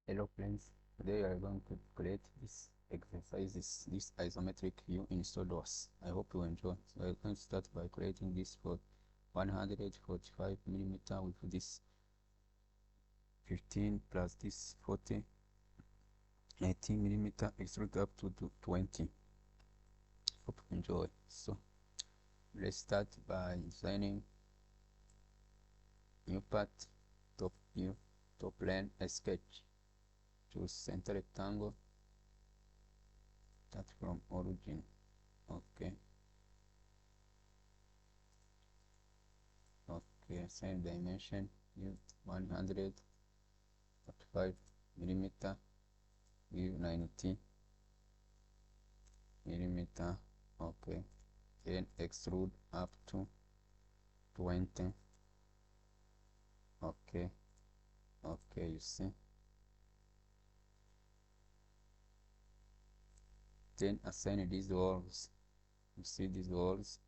Hello friends, today we are going to create this exercise, this isometric view in Solidworks. I hope you enjoy. So we're going to start by creating this for 145 millimeter with this 15 plus this 40, 18 millimeter extrude up to 20. Hope you enjoy. So let's start by designing new part, top view, top plane, a sketch. Choose center rectangle, start from origin. Okay, same dimension, view 145 millimeter, view 90 millimeter. Okay, then extrude up to 20. Okay, you see. Then assign these walls. You see these walls.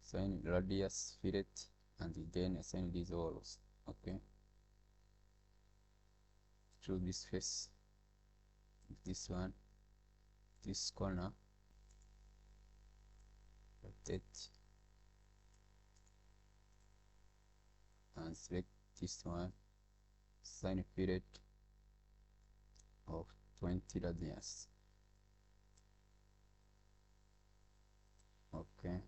Assign radius, fillet, and then assign these walls. Okay. Choose this face, this one, this corner, rotate, and select this one. Assign fillet of 20 radius. Okay.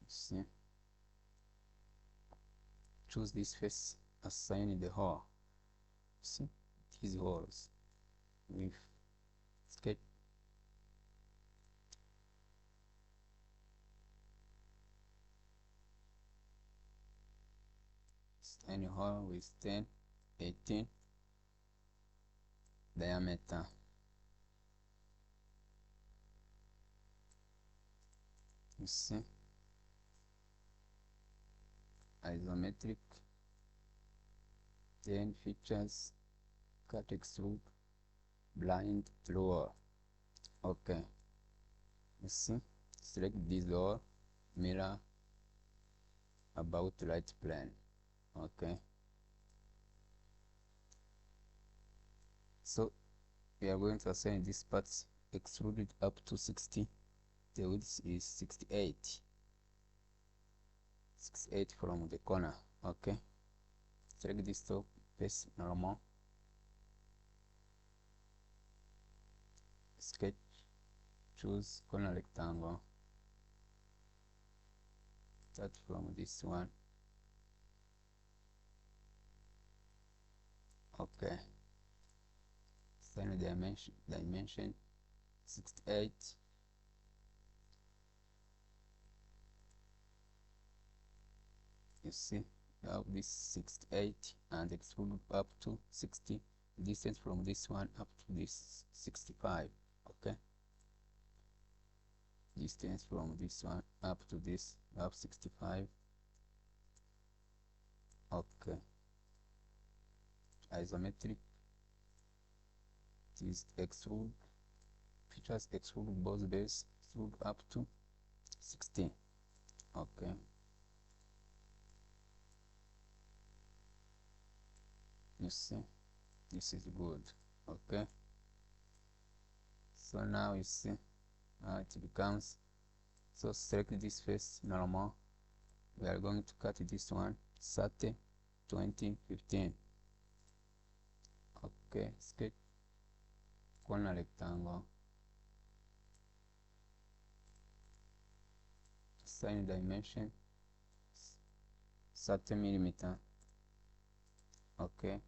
See. Choose this face, assign the hole. See these holes with sketch. Assign a hole with 10, 18 diameter. You see, isometric, 10 features, cut extrude, blind lower. Okay, you see, select this door, mirror about right plane. Okay, so we are going to assign this part extruded up to 60. The width is 68 from the corner. Okay, select this top face, normal, sketch, choose corner rectangle, start from this one. Okay, assign dimension 68. You see, you have this 68 and extrude up to 60. Distance from this one up to this 65. Okay, distance from this one up to this, you have 65. Okay, isometric, this extrude, features extrude both base, extrude up to 60. Okay, you see, this is good. Okay, so now you see how it becomes. So select this face, normal. We are going to cut this one 30, 20, 15. Okay, sketch corner rectangle, assign dimension 30 millimeter. Okay,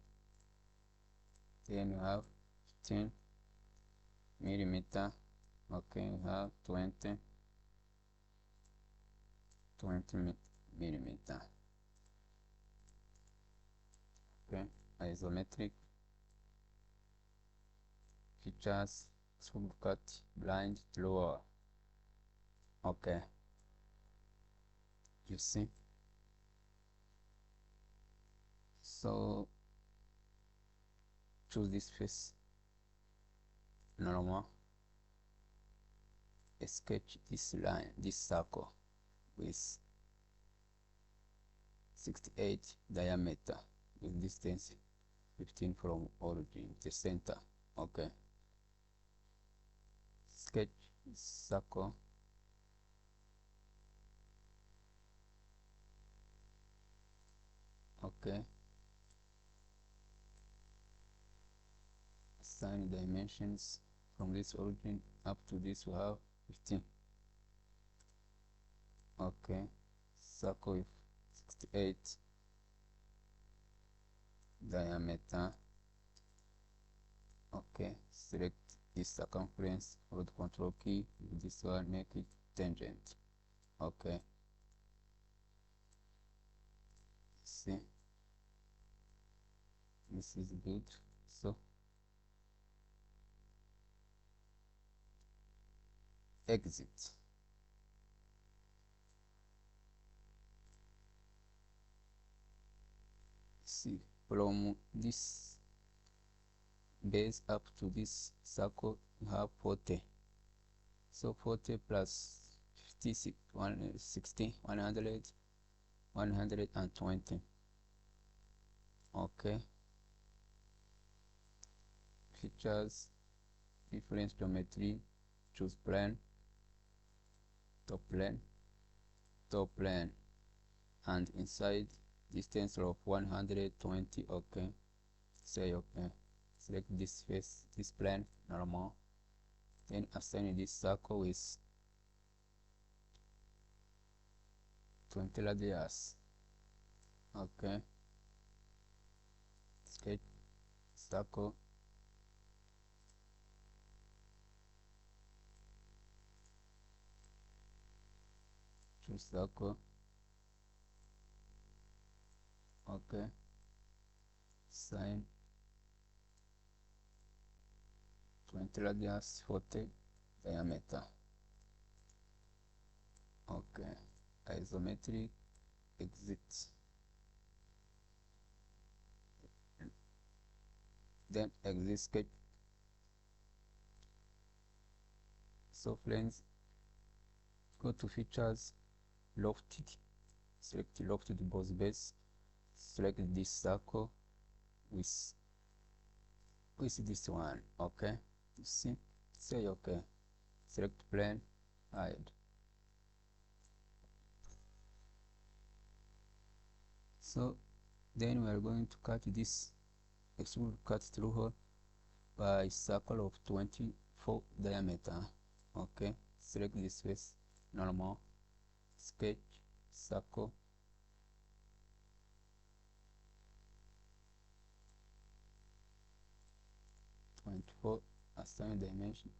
then you have 15 millimeter. Okay, you have 20 millimeter. Okay, isometric, features, smooth cut, blind lower. Okay, you see. So choose this face, normal, sketch this line, this circle with 68 diameter with distance 15 from origin, the center. Okay. Sketch circle. Okay. Assign dimensions from this origin up to this we have 15. Okay. Circle with 68 diameter. Okay, select this circumference, hold Control key, with this one make it tangent. Okay, see, this is good. So exit. See, from this base up to this circle you have 40. So 40 plus 56, 160, 100, 120. Okay. Features, reference geometry, choose plane, top plane, and inside distance of 120. Okay, say okay. Select this face, this plane, normal. Then assign this circle with 20 radius. Okay. Sketch circle. Choose circle. Okay. Sign 20 radius, 40 diameter. Okay. Isometric, exit. Then exit sketch. So friends, go to features, lofted, select lofted boss base, select this circle with this one. Okay, you see, say okay, select plane, hide. So then we are going to cut this extrude cut through hole by circle of 24 diameter. Okay, select this face, normal, sketch circle, assign dimension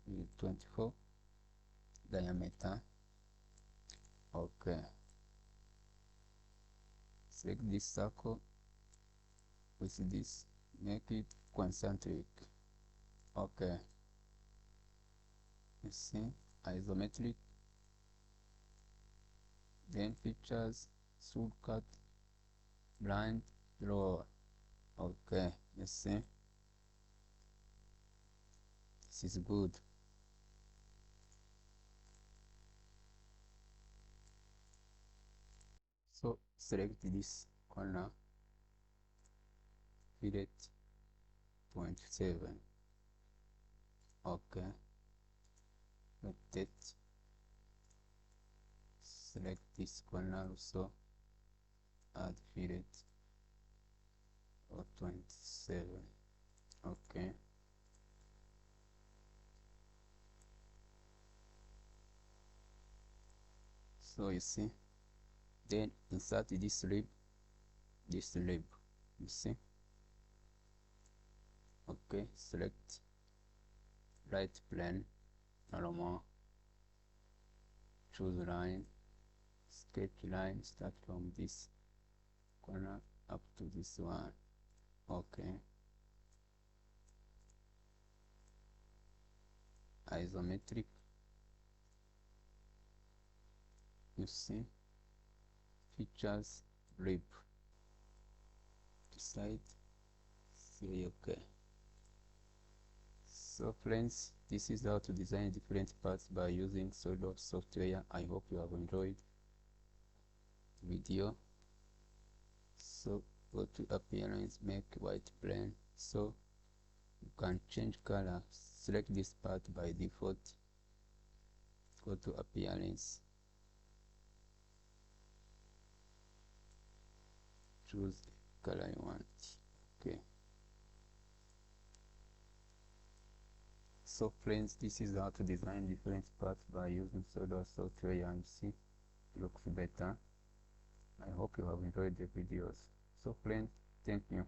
with 24 diameter. Okay, select this circle with this, make it concentric. Okay, you see, isometric. Then features, extrude cut, blind draw. Okay, you see, this is good. So select this corner, fillet 0.7. Okay, rotate, select this corner also, add fillet of 27. Okay, so you see, then insert this rib, you see. Okay, select right plane, normal, choose line, sketch line, start from this corner up to this one. Okay, isometric, you see, features, rib, side, say okay. So friends, this is how to design different parts by using Solidworks software. I hope you have enjoyed the video. So go to appearance, make white plain. So you can change color, select this part by default, go to appearance, choose the color you want. Okay, so friends, this is how to design different parts by using Solidworks software, and see it looks better. I hope you have enjoyed the videos. So friends, thank you.